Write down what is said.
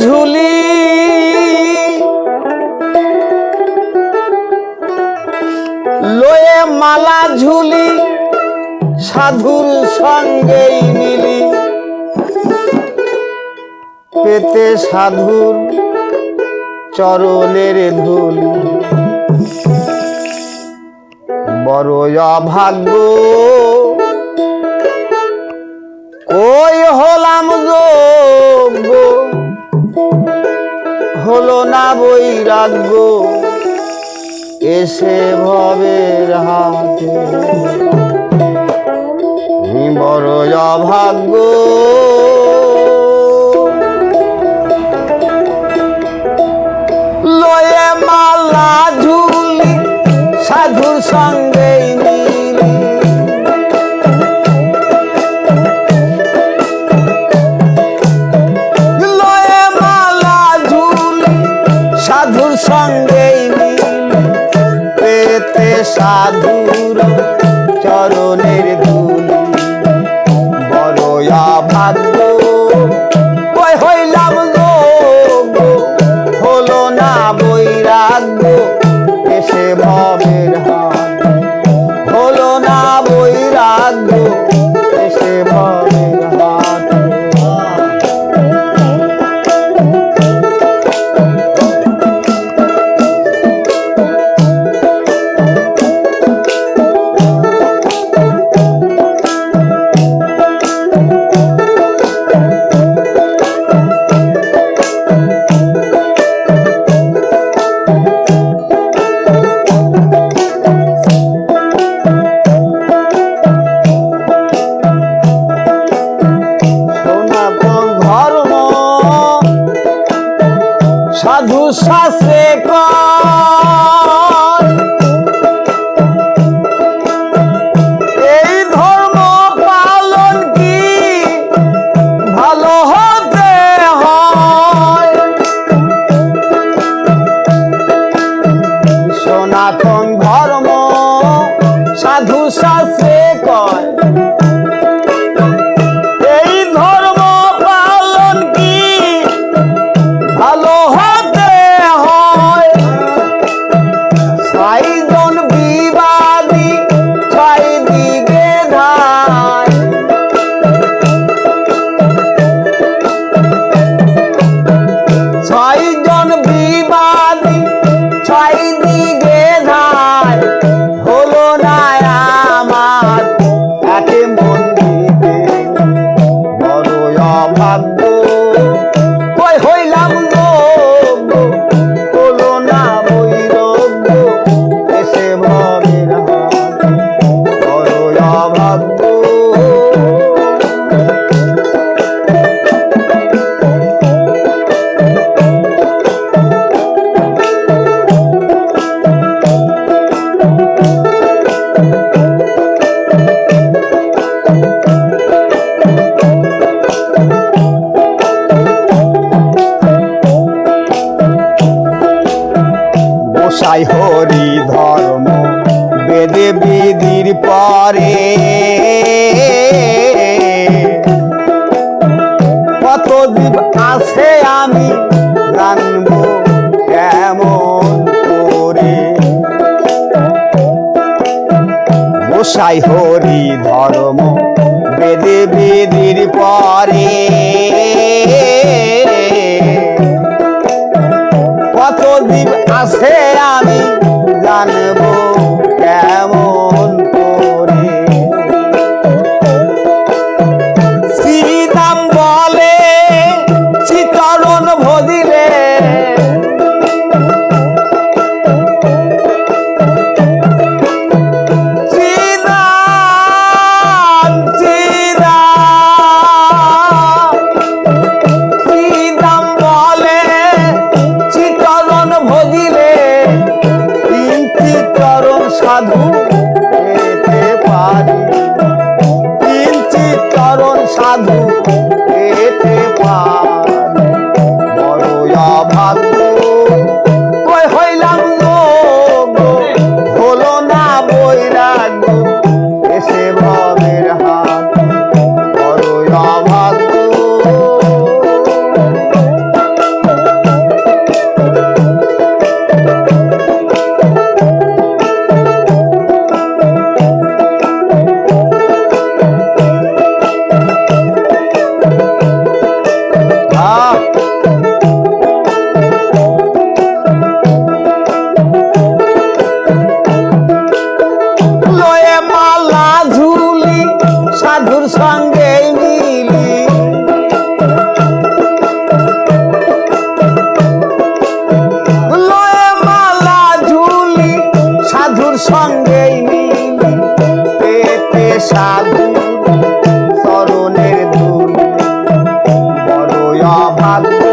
ঝুলি লয়ে মালা ঝুলি সাধুর সঙ্গেই মিলি পেতে সাধুর চরণের ধুলি বড় অভাগ্য কই হলাম যোগ্য হলো না বৈরাগ্য এসে ভবের হাতে বড় অভাগ্য লয়ে মালা ঝুলি সাধুর সঙ্গে মিলি লয়ে মালা ঝুলি সাধুর সঙ্গে মিলি পেতে সাধুর চরণের ধুলি বড় অভাগ্য কই হইলাম যোগ্য হলো না বৈরাগ্য এসে ভবের হাত হলো না বৈরাগ্য এসে ভবের হাত সাধু শাস্ত্রে এই ধর্ম পালন কি ভালো হতে হয় সনাতন ধর্ম সাধু শাস্ত্রে কয় এই ধর্ম পালন কি ভালো হতে হয় ছয়জন বিবাদী ছয় দিকে ধায় ছয়জন বিবাদী ছয় দিকে ধায় হলো না আমার একে মন্দিরে বড় অভাগ্য কই হইলাম যোগ্য হলো না বৈরাগ্য এসে ভবের হাত বড় অভাগ্য গোসাই হরি ধর্ম বেদে বিধির পরে কত জীব আছে আমি জানবো কেমন করে গোসাই হরি ধর্ম বেদে বিধির পরে কত জীব আছে আমি জানবো কেমন করে শ্রীরাম বলে চিতরণ ভজিলে শ্রীরাম শ্রীরাম ভাগ্য